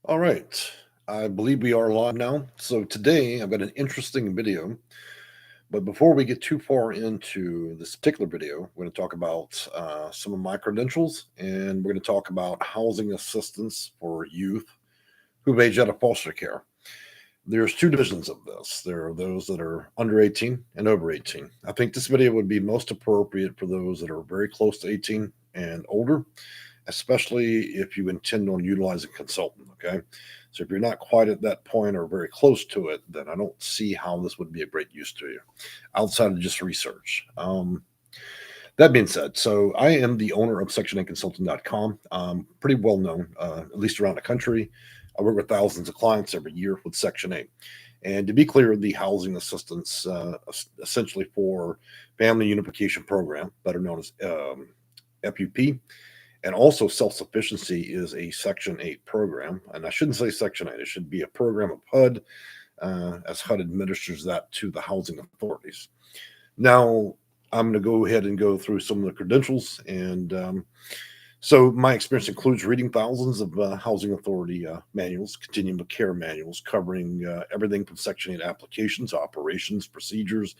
All right. I believe we are live now. So today I've got an interesting video. But before we get too far into this particular video, we're going to talk about some of my credentials and we're going to talk about housing assistance for youth who've aged out of foster care. There's two divisions of this. There are those that are under 18 and over 18. I think this video would be most appropriate for those that are very close to 18 and older, especially if you intend on utilizing a consultant. Okay. So if you're not quite at that point or very close to it, then I don't see how this would be a great use to you outside of just research. That being said, so I am the owner of Section8Consulting.com. Pretty well known, at least around the country. I work with thousands of clients every year with Section 8. And to be clear, the housing assistance, essentially for Family Unification Program, better known as FUP, and also self-sufficiency is a Section 8 program. And I shouldn't say Section 8. It should be a program of HUD, as HUD administers that to the housing authorities. Now, I'm going to go ahead and go through some of the credentials. And so my experience includes reading thousands of housing authority manuals, continuum of care manuals, covering everything from Section 8 applications, operations, procedures,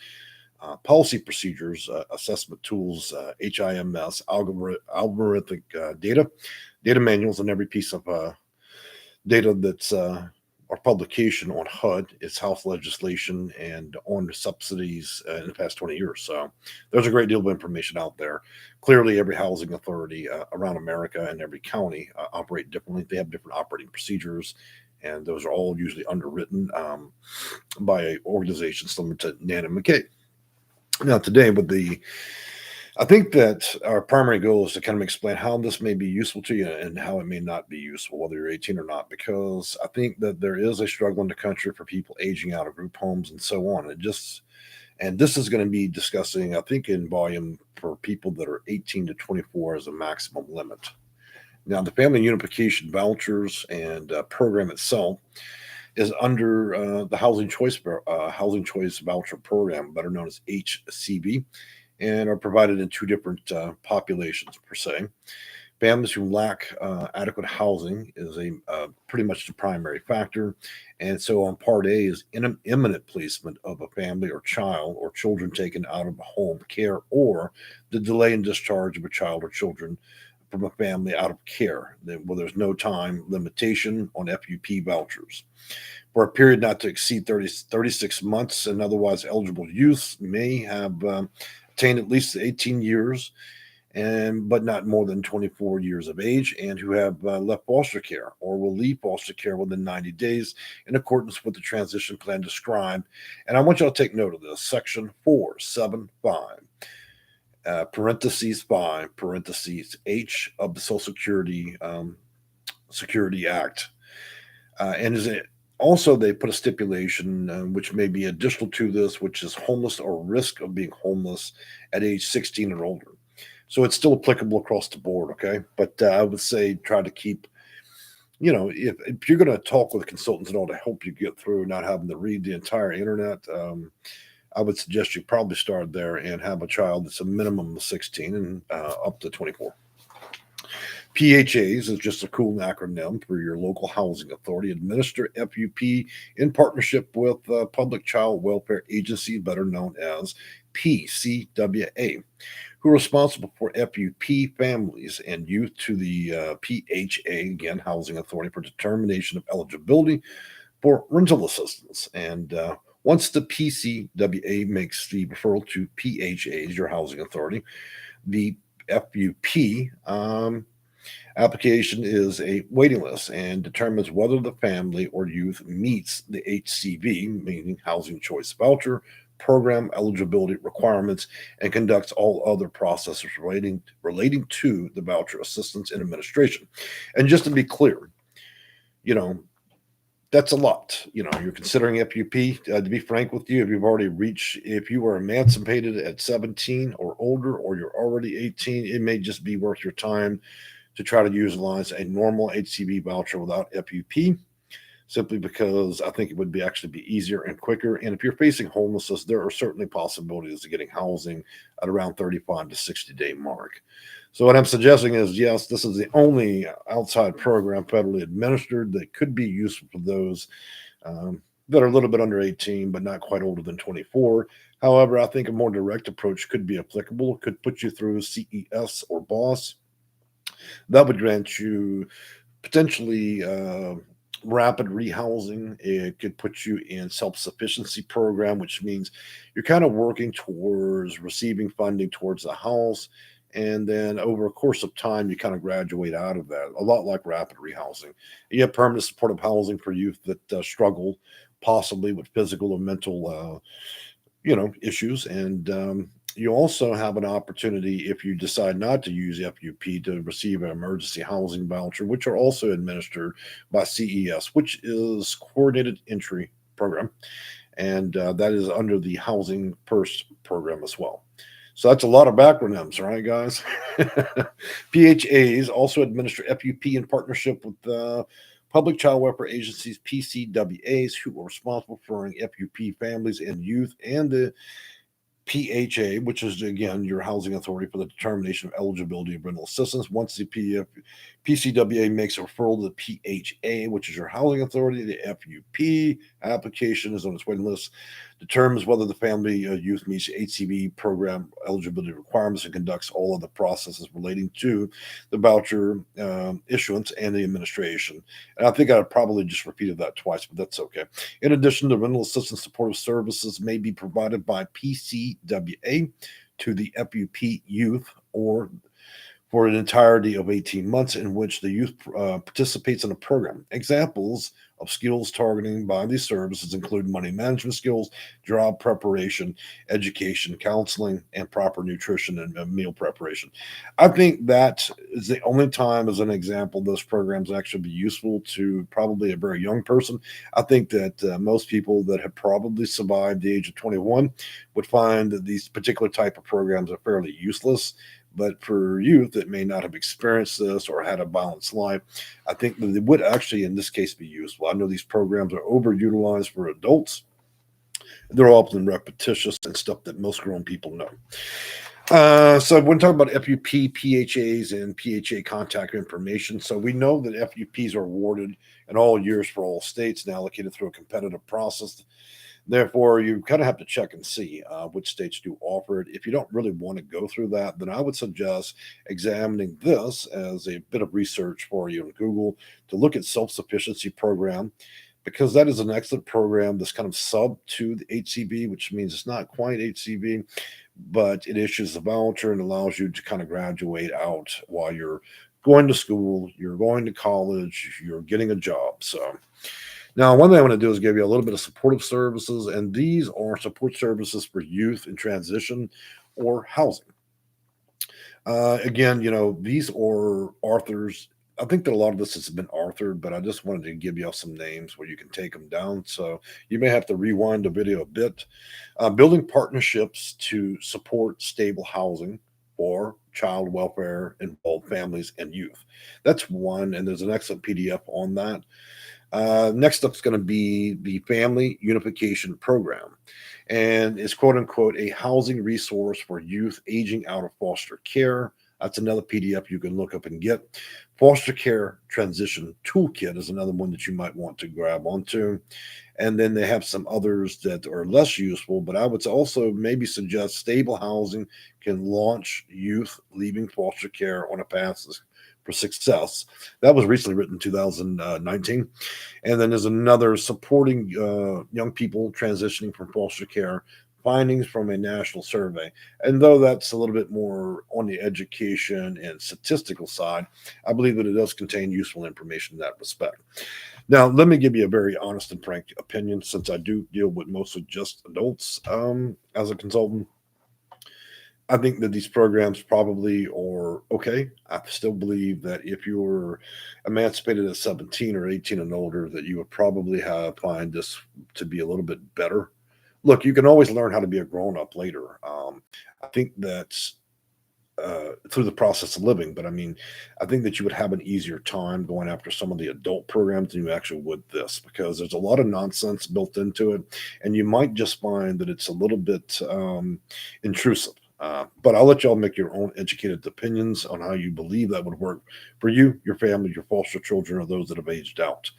policy procedures, assessment tools, HIMS, algorithmic data manuals, and every piece of data that's or publication on HUD, its House legislation, and on subsidies in the past 20 years. So there's a great deal of information out there. Clearly, every housing authority around America and every county operate differently. They have different operating procedures, and those are all usually underwritten by organizations similar to Nan and McKay. Now, today, I think that our primary goal is to kind of explain how this may be useful to you and how it may not be useful, whether you're 18 or not, because I think that there is a struggle in the country for people aging out of group homes and so on. And this is going to be discussing, I think, in volume for people that are 18 to 24 as a maximum limit. Now, the Family Unification Vouchers and program itself is under the Housing Choice Voucher Program, better known as HCV, and are provided in two different populations per se. Families who lack adequate housing is pretty much the primary factor, and so on Part A is imminent placement of a family or child or children taken out of home care, or the delay in discharge of a child or children from a family out of care. Well, there's no time limitation on FUP vouchers. For a period not to exceed 36 months, and otherwise eligible youth may have attained at least 18 years, but not more than 24 years of age, and who have left foster care or will leave foster care within 90 days in accordance with the transition plan described. And I want you all to take note of this, Section 475. Parentheses 5, parentheses H of the Social Security Act. And is it also, they put a stipulation which may be additional to this, which is homeless or risk of being homeless at age 16 or older. So it's still applicable across the board, okay? But I would say try to keep, if you're going to talk with consultants and all to help you get through, not having to read the entire internet, I would suggest you probably start there and have a child that's a minimum of 16 and up to 24. PHAs is just a cool acronym for your local housing authority. Administer FUP in partnership with Public Child Welfare Agency, better known as PCWA, who are responsible for FUP families and youth to the PHA, again, Housing Authority, for determination of eligibility for rental assistance. And once the PCWA makes the referral to PHAs, your housing authority, the FUP application is a waiting list and determines whether the family or youth meets the HCV, meaning Housing Choice Voucher program eligibility requirements, and conducts all other processes relating to the voucher assistance and administration. And just to be clear, that's a lot. You're considering FUP. To be frank with you, if you were emancipated at 17 or older, or you're already 18, it may just be worth your time to try to utilize a normal HCV voucher without FUP, simply because I think it would actually be easier and quicker. And if you're facing homelessness, there are certainly possibilities of getting housing at around 35 to 60 day mark. So what I'm suggesting is, yes, this is the only outside program federally administered that could be useful for those that are a little bit under 18, but not quite older than 24. However, I think a more direct approach could be applicable. It could put you through CES or BOSS. That would grant you potentially rapid rehousing. It could put you in self-sufficiency program, which means you're kind of working towards receiving funding towards the house. And then over a course of time, you kind of graduate out of that, a lot like rapid rehousing. You have permanent supportive housing for youth that struggle possibly with physical or mental issues. And you also have an opportunity, if you decide not to use FUP, to receive an emergency housing voucher, which are also administered by CES, which is Coordinated Entry Program. And that is under the Housing First program as well. So that's a lot of acronyms, right, guys? PHAs also administer FUP in partnership with public child welfare agencies, PCWAs, who are responsible for FUP families and youth, and the PHA, which is again your housing authority for the determination of eligibility of rental assistance. Once the PCWA makes a referral to the PHA, which is your housing authority, the FUP application is on its waiting list, determines whether the family youth meets the HCV program eligibility requirements, and conducts all of the processes relating to the voucher issuance and the administration. And I think I probably just repeated that twice, but that's okay. In addition, the rental assistance supportive services may be provided by PCWA to the FUP youth or for an entirety of 18 months in which the youth participates in a program. Examples of skills targeting by these services include money management skills, job preparation, education, counseling, and proper nutrition and meal preparation. I think that is the only time, as an example, those programs actually be useful to probably a very young person. I think that most people that have probably survived the age of 21 would find that these particular type of programs are fairly useless. But for youth that may not have experienced this or had a balanced life, I think that they would actually, in this case, be useful. I know these programs are overutilized for adults. They're often repetitious and stuff that most grown people know. So when talking about FUP, PHAs, and PHA contact information, so we know that FUPs are awarded in all years for all states and allocated through a competitive process. Therefore, you kind of have to check and see which states do offer it. If you don't really want to go through that, then I would suggest examining this as a bit of research for you on Google to look at self-sufficiency program, because that is an excellent program that's kind of sub to the HCV, which means it's not quite HCV, but it issues a voucher and allows you to kind of graduate out while you're going to school, you're going to college, you're getting a job. So now, one thing I want to do is give you a little bit of supportive services, and these are support services for youth in transition or housing. Again, these are authors. I think that a lot of this has been authored, but I just wanted to give you all some names where you can take them down. So you may have to rewind the video a bit. Building partnerships to support stable housing or child welfare involved families and youth. That's one, and there's an excellent PDF on that. Next up is going to be the Family Unification Program, and it's quote unquote a housing resource for youth aging out of foster care. That's another PDF you can look up and get. Foster Care Transition Toolkit is another one that you might want to grab onto. And then they have some others that are less useful, but I would also maybe suggest Stable Housing can launch youth leaving foster care on a path for success. That was recently written in 2019. And then there's another Supporting Young People Transitioning from Foster Care, findings from a national survey. And though that's a little bit more on the education and statistical side, I believe that it does contain useful information in that respect. Now, let me give you a very honest and frank opinion, since I do deal with mostly just adults as a consultant. I think that these programs probably are okay. I still believe that if you were emancipated at 17 or 18 and older, that you would probably find this to be a little bit better. Look, you can always learn how to be a grown up later. I think that's through the process of living, but I mean, I think that you would have an easier time going after some of the adult programs than you actually would this, because there's a lot of nonsense built into it, and you might just find that it's a little bit intrusive. But I'll let y'all make your own educated opinions on how you believe that would work for you, your family, your foster children, or those that have aged out.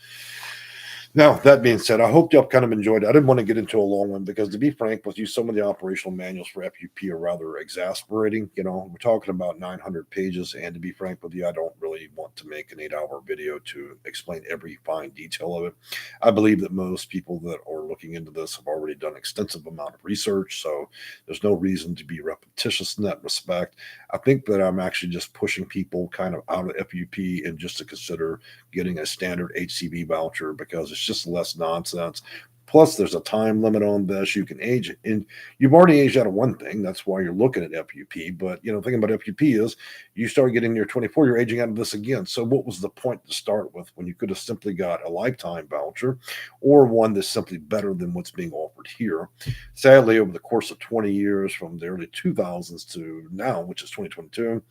Now, that being said, I hope y'all kind of enjoyed it. I didn't want to get into a long one because, to be frank with you, some of the operational manuals for FUP are rather exasperating. We're talking about 900 pages, and to be frank with you, I don't really want to make an 8-hour video to explain every fine detail of it. I believe that most people that are looking into this have already done extensive amount of research, so there's no reason to be repetitious in that respect. I think that I'm actually just pushing people kind of out of FUP and just to consider getting a standard HCV voucher because it's just less nonsense. Plus, there's a time limit on this. You can age it, and you've already aged out of one thing. That's why you're looking at FUP. But thinking about FUP is you start getting near 24, you're aging out of this again. So, what was the point to start with when you could have simply got a lifetime voucher or one that's simply better than what's being offered here? Sadly, over the course of 20 years, from the early 2000s to now, which is 2022,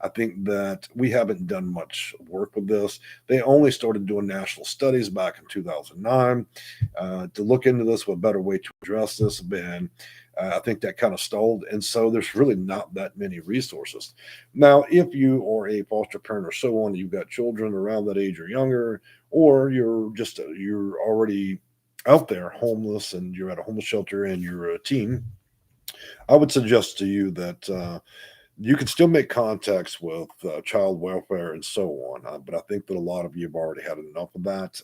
I think that we haven't done much work with this. They only started doing national studies back in 2009 to look into this with a better way to address this. And I think that kind of stalled. And so there's really not that many resources. Now, if you are a foster parent or so on, you've got children around that age or younger, or you're already out there homeless and you're at a homeless shelter and you're a teen, I would suggest to you that you can still make contacts with child welfare and so on, but I think that a lot of you have already had enough of that.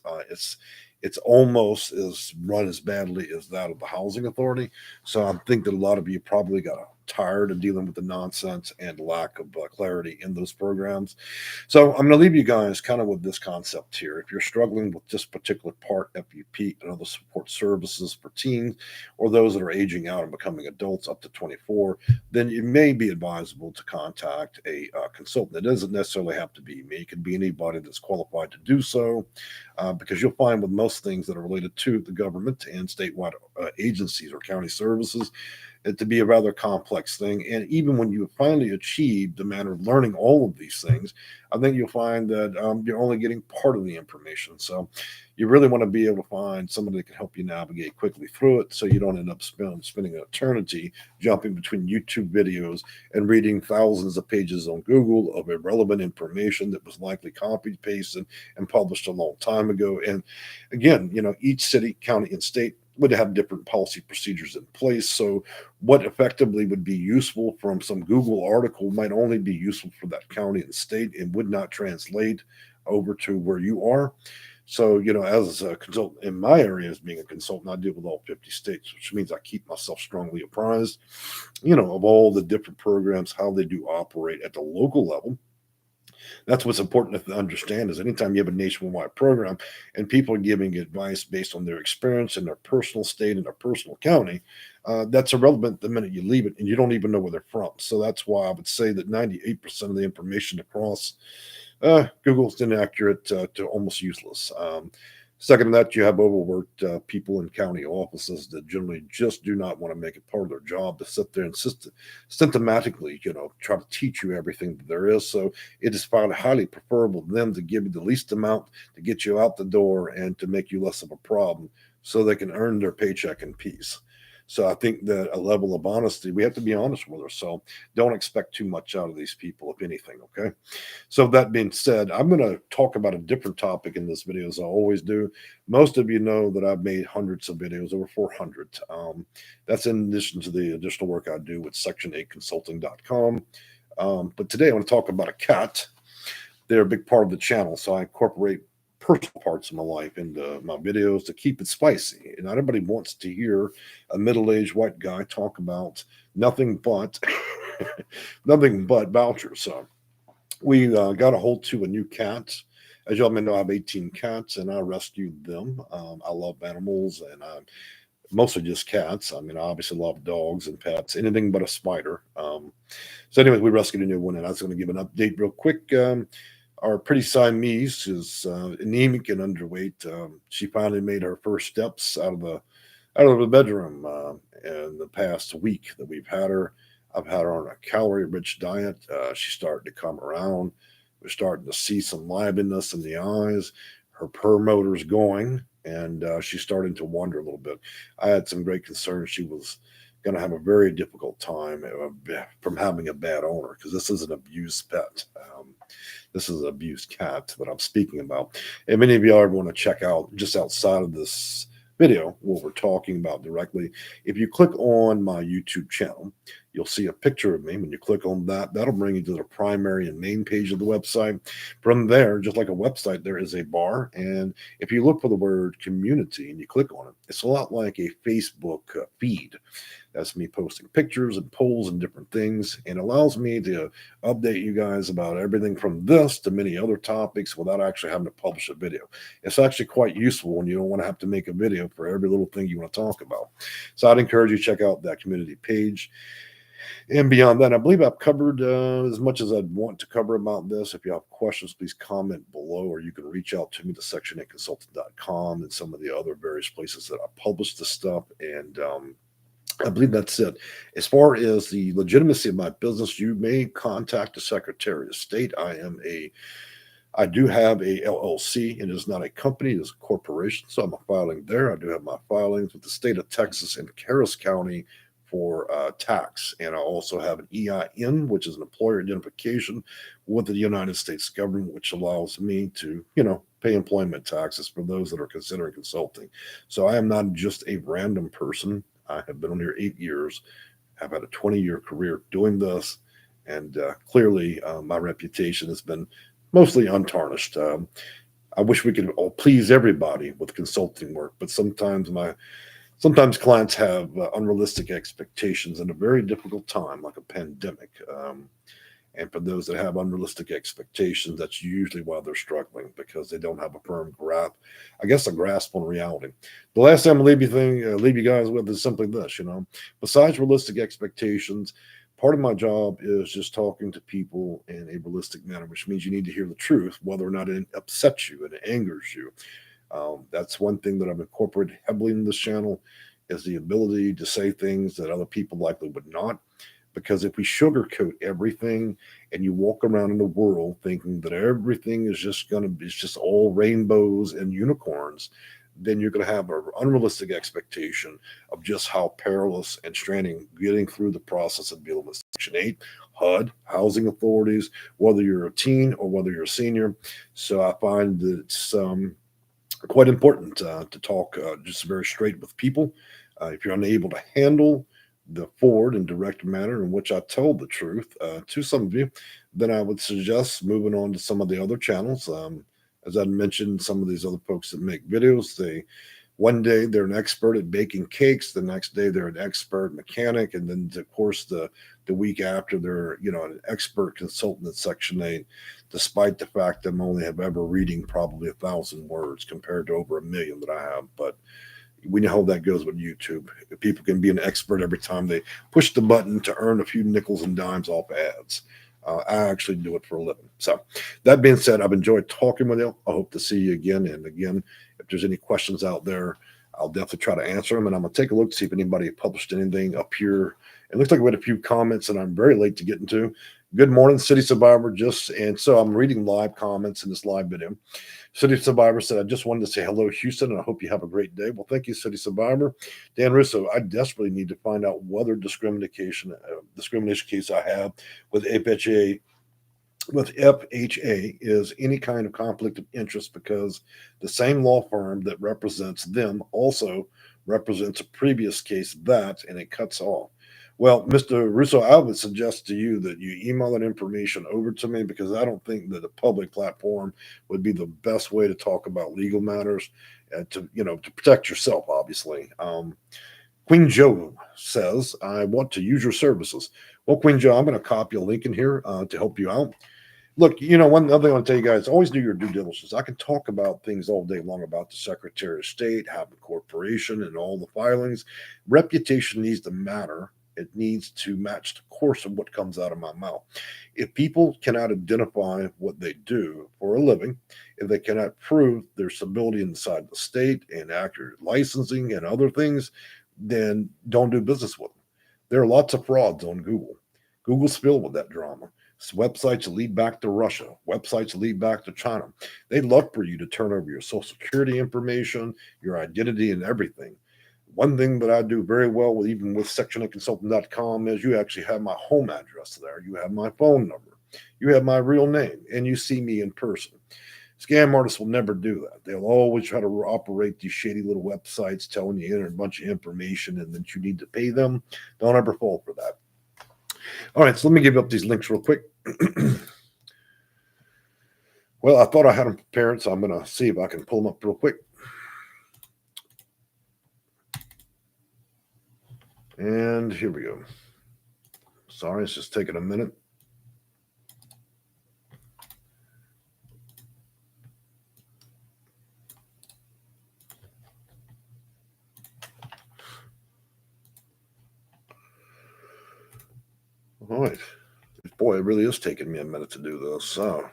It's almost as run as badly as that of the housing authority. So I think that a lot of you probably got tired of dealing with the nonsense and lack of clarity in those programs. So I'm going to leave you guys kind of with this concept here. If you're struggling with this particular part, FUP and other support services for teens or those that are aging out and becoming adults up to 24, then it may be advisable to contact a consultant. It doesn't necessarily have to be me. It can be anybody that's qualified to do so, because you'll find with most things that are related to the government and statewide agencies or county services, it to be a rather complex thing. And even when you finally achieve the manner of learning all of these things, I think you'll find that you're only getting part of the information. So you really want to be able to find somebody that can help you navigate quickly through it so you don't end up spending an eternity jumping between YouTube videos and reading thousands of pages on Google of irrelevant information that was likely copied, pasted, and published a long time ago. And again, each city, county, and state would have different policy procedures in place. So what effectively would be useful from some Google article might only be useful for that county and state and would not translate over to where you are. So, as a consultant in my area, as being a consultant, I deal with all 50 states, which means I keep myself strongly apprised, of all the different programs, how they do operate at the local level. That's what's important to understand is anytime you have a nationwide program and people are giving advice based on their experience in their personal state and their personal county, that's irrelevant the minute you leave it and you don't even know where they're from. So that's why I would say that 98% of the information across Google's inaccurate to almost useless. Second to that, you have overworked people in county offices that generally just do not want to make it part of their job to sit there and systematically, try to teach you everything that there is. So it is found highly preferable to them to give you the least amount to get you out the door and to make you less of a problem so they can earn their paycheck in peace. So I think that a level of honesty, we have to be honest with ourselves. Don't expect too much out of these people, if anything, okay? So that being said, I'm going to talk about a different topic in this video as I always do. Most of you know that I've made hundreds of videos, over 400. That's in addition to the additional work I do with section8consulting.com. But today I want to talk about a cat. They're a big part of the channel, so I incorporate personal parts of my life into my videos to keep it spicy. And not everybody wants to hear a middle-aged white guy talk about nothing but nothing but vouchers. So we got a hold to a new cat. As y'all may know, I have 18 cats, and I rescued them. I love animals, and I mostly just cats. I mean, I obviously love dogs and pets, anything but a spider. So, anyways, we rescued a new one, and I was going to give an update real quick. Our pretty Siamese is anemic and underweight. She finally made her first steps out of the bedroom in the past week that we've had her. I've had her on a calorie-rich diet. She's starting to come around. We're starting to see some liveliness in the eyes. Her purr motor's going, and she's starting to wander a little bit. I had some great concerns. She was going to have a very difficult time from having a bad owner, because this is an abused pet. This is an abused cat that I'm speaking about. And many of you are going to check out just outside of this video what we're talking about directly. If you click on my YouTube channel, you'll see a picture of me. When you click on that, that'll bring you to the primary and main page of the website. From there, just like a website, there is a bar. And if you look for the word community and you click on it, it's a lot like a Facebook feed. That's me posting pictures and polls and different things, and allows me to update you guys about everything from this to many other topics without actually having to publish a video. It's actually quite useful when you don't want to have to make a video for every little thing you want to talk about. So I'd encourage you to check out that community page. And beyond that, I believe I've covered as much as I'd want to cover about this. If you have questions, please comment below, or you can reach out to me to section8consultant.com and some of the other various places that I publish this stuff. And I believe that's it. As far as the legitimacy of my business, you may contact the Secretary of State. I do have a LLC. It is not a company, it is a corporation. So I'm filing there. I do have my filings with the state of Texas and Harris County for tax. And I also have an EIN, which is an employer identification with the United States government, which allows me to, pay employment taxes for those that are considering consulting. So I am not just a random person. I have been on here 8 years. I've had a 20-year career doing this. And clearly my reputation has been mostly untarnished. I wish we could all please everybody with consulting work, but sometimes clients have unrealistic expectations in a very difficult time, like a pandemic. And for those that have unrealistic expectations, that's usually why they're struggling, because they don't have a firm grasp, a grasp on reality. The last time I leave you guys with is simply this, besides realistic expectations, part of my job is just talking to people in a realistic manner, which means you need to hear the truth, whether or not it upsets you and it angers you. That's one thing that I've incorporated heavily in this channel, is the ability to say things that other people likely would not. Because if we sugarcoat everything and you walk around in the world thinking that everything is just all rainbows and unicorns, then you're going to have an unrealistic expectation of just how perilous and straining getting through the process of dealing with Section 8, HUD, housing authorities, whether you're a teen or whether you're a senior. So I find that it's quite important to talk just very straight with people. If you're unable to handle the forward and direct manner in which I tell the truth to some of you, then I would suggest moving on to some of the other channels. As I mentioned, some of these other folks that make videos, one day they're an expert at baking cakes, the next day they're an expert mechanic, and then of course the week after they're an expert consultant at Section 8, despite the fact that I'm only have ever reading probably 1,000 words compared to over 1 million that I have. But we know how that goes with YouTube. People can be an expert every time they push the button to earn a few nickels and dimes off ads. I actually do it for a living. So that being said, I've enjoyed talking with you. I hope to see you again. And again, if there's any questions out there, I'll definitely try to answer them. And I'm going to take a look to see if anybody published anything up here. It looks like we had a few comments that I'm very late to get into. Good morning, City Survivor. And so I'm reading live comments in this live video. City Survivor said, I just wanted to say hello, Houston, and I hope you have a great day. Well, thank you, City Survivor. Dan Russo, I desperately need to find out whether discrimination case I have with FHA is any kind of conflict of interest, because the same law firm that represents them also represents a previous case and it cuts off. Well, Mr. Russo, I would suggest to you that you email that information over to me, because I don't think that a public platform would be the best way to talk about legal matters to protect yourself, obviously. Queen Joe says, I want to use your services. Well, Queen Joe, I'm going to copy a link in here to help you out. Look, one other thing I want to tell you guys, always do your due diligence. I can talk about things all day long about the Secretary of State, having a corporation, and all the filings. Reputation needs to matter. It needs to match the course of what comes out of my mouth. If people cannot identify what they do for a living, if they cannot prove their stability inside the state and accurate licensing and other things, then don't do business with them. There are lots of frauds on Google. Google's filled with that drama. Websites lead back to Russia. Websites lead back to China. They'd love for you to turn over your social security information, your identity, and everything. One thing that I do very well with, even with section8consultant.com, is you actually have my home address there. You have my phone number. You have my real name, and you see me in person. Scam artists will never do that. They'll always try to operate these shady little websites telling you enter a bunch of information and that you need to pay them. Don't ever fall for that. All right, so let me give up these links real quick. Well, I thought I had them prepared, so I'm going to see if I can pull them up real quick. And here we go. Sorry, it's just taking a minute. All right. Boy, it really is taking me a minute to do this. So,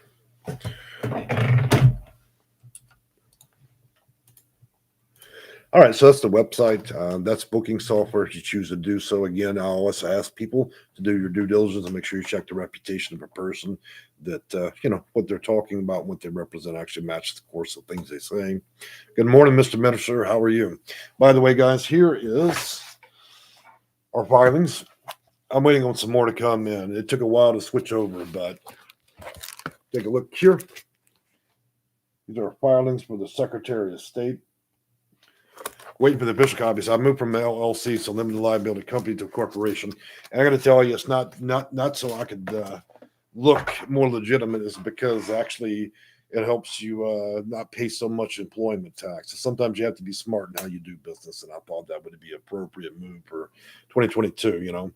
all right, so that's the website. That's booking software if you choose to do so. Again, I always ask people to do your due diligence and make sure you check the reputation of a person, that what they're talking about and what they represent actually matches the course of things they say. Good morning, Mr. Minister. How are you? By the way, guys, here is our filings. I'm waiting on some more to come in. It took a while to switch over, but take a look here. These are filings for the Secretary of State. Waiting for the official copies. I moved from LLC, so limited liability company, to a corporation. And I got to tell you, it's not so I could look more legitimate. It's because actually it helps you not pay so much employment tax. So sometimes you have to be smart in how you do business, and I thought that would be an appropriate move for 2022.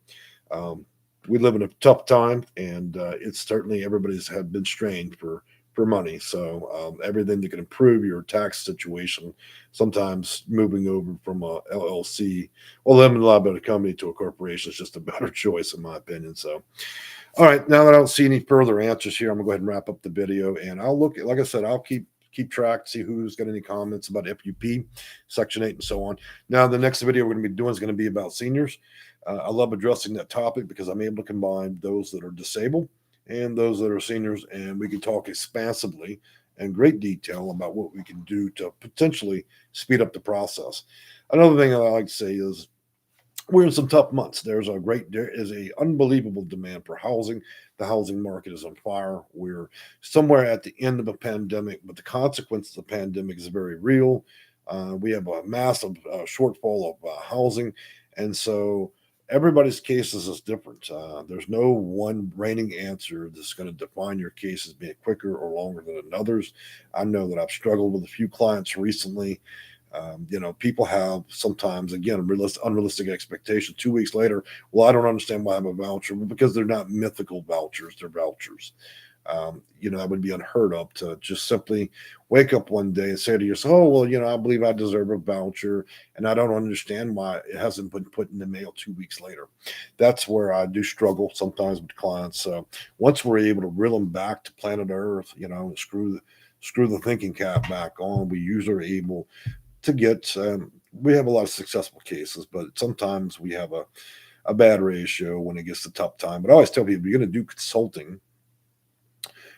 We live in a tough time, and it's certainly everybody's have been strained for money. So everything that can improve your tax situation, sometimes moving over from a LLC or limited liability company to a corporation is just a better choice, in my opinion. So, all right, now that I don't see any further answers here, I'm gonna go ahead and wrap up the video, and I'll look at, like I said, I'll keep track, see who's got any comments about FUP, Section 8, and so on. Now, the next video we're going to be doing is going to be about seniors. I love addressing that topic because I'm able to combine those that are disabled and those that are seniors, and we can talk expansively in great detail about what we can do to potentially speed up the process. Another thing I like to say is we're in some tough months. There is a unbelievable demand for housing. The housing market is on fire. We're somewhere at the end of a pandemic, but the consequence of the pandemic is very real. We have a massive shortfall of housing, and so everybody's cases is different. There's no one reigning answer that's going to define your case as being quicker or longer than another's. I know that I've struggled with a few clients recently. People have sometimes, again, unrealistic expectations. 2 weeks later, well, I don't understand why I have a voucher. Well, because they're not mythical vouchers, they're vouchers. That would be unheard of to just simply wake up one day and say to yourself, oh, well, I believe I deserve a voucher, and I don't understand why it hasn't been put in the mail 2 weeks later. That's where I do struggle sometimes with clients. So once we're able to reel them back to planet Earth, and screw the thinking cap back on, we usually are able to get, we have a lot of successful cases, but sometimes we have a bad ratio when it gets to tough time. But I always tell people, you're going to do consulting,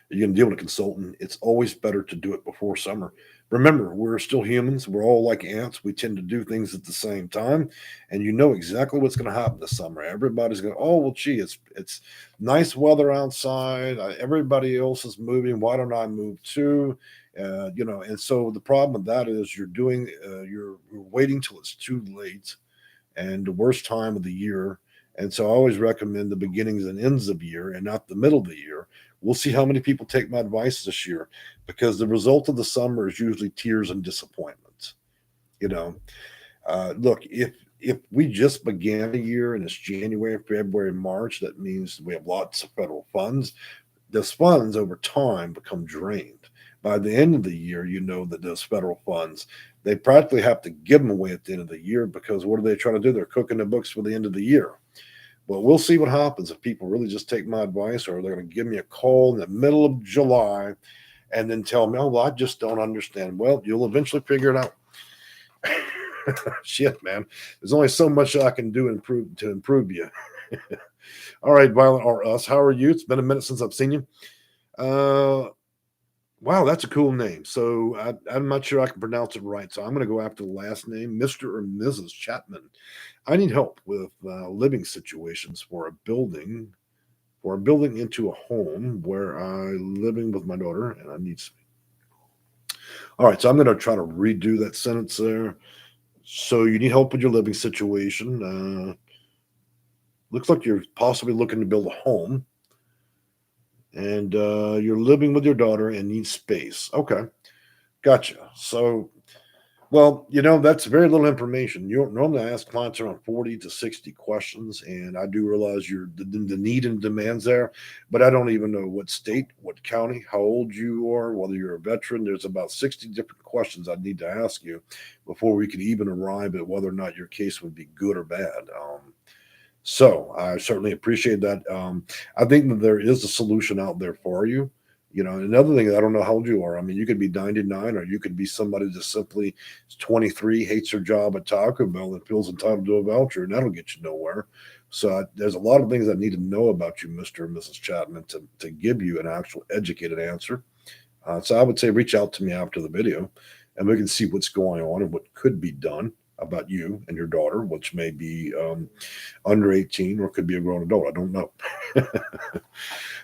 you're going to deal with a consultant, it's always better to do it before summer. Remember, we're still humans. We're all like ants. We tend to do things at the same time, and you know exactly what's going to happen this summer. Everybody's going, oh, well, gee, it's nice weather outside. Everybody else is moving. Why don't I move too? And so the problem with that is you're waiting till it's too late, and the worst time of the year. And so I always recommend the beginnings and ends of the year and not the middle of the year. We'll see how many people take my advice this year, because the result of the summer is usually tears and disappointment. Look, if we just began a year and it's January, February, March, that means we have lots of federal funds. Those funds over time become drained. By the end of the year, that those federal funds, they practically have to give them away at the end of the year, because what are they trying to do? They're cooking the books for the end of the year. Well, we'll see what happens if people really just take my advice, or they're going to give me a call in the middle of July and then tell me, oh, well, I just don't understand. Well, you'll eventually figure it out. Shit, man. There's only so much I can do to improve you. All right, Violent or Us, how are you? It's been a minute since I've seen you. Wow, that's a cool name. So I'm not sure I can pronounce it right. So I'm going to go after the last name, Mr. or Mrs. Chapman. I need help with living situations for a building into a home where I'm living with my daughter, and I need. All right, so I'm going to try to redo that sentence there. So you need help with your living situation. Looks like you're possibly looking to build a home, and you're living with your daughter and need space. Okay, gotcha. So, well, that's very little information. You don't normally ask clients around 40 to 60 questions, and I do realize the need and demands there, but I don't even know what state, what county, how old you are, whether you're a veteran. There's about 60 different questions I'd need to ask you before we could even arrive at whether or not your case would be good or bad. So I certainly appreciate that. I think that there is a solution out there for you. Another thing, I don't know how old you are. I mean, you could be 99, or you could be somebody that simply is 23, hates their job at Taco Bell, and feels entitled to a voucher, and that'll get you nowhere. So there's a lot of things I need to know about you, Mr. and Mrs. Chapman, to give you an actual educated answer. So I would say reach out to me after the video, and we can see what's going on and what could be done about you and your daughter, which may be under 18 or could be a grown adult. I don't know.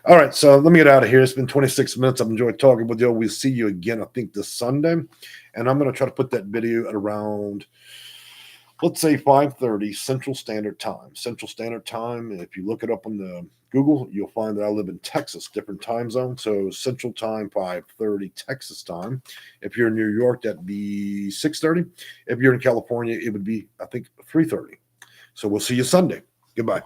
All right, so let me get out of here. It's been 26 minutes. I've enjoyed talking with you. We'll see you again, I think, this Sunday. And I'm going to try to put that video at around, let's say, 5:30 Central Standard Time. Central Standard Time, if you look it up on the Google, you'll find that I live in Texas, different time zone. So Central Time, 5:30 Texas time. If you're in New York, that'd be 6:30. If you're in California, it would be, I think, 3:30. So we'll see you Sunday. Goodbye.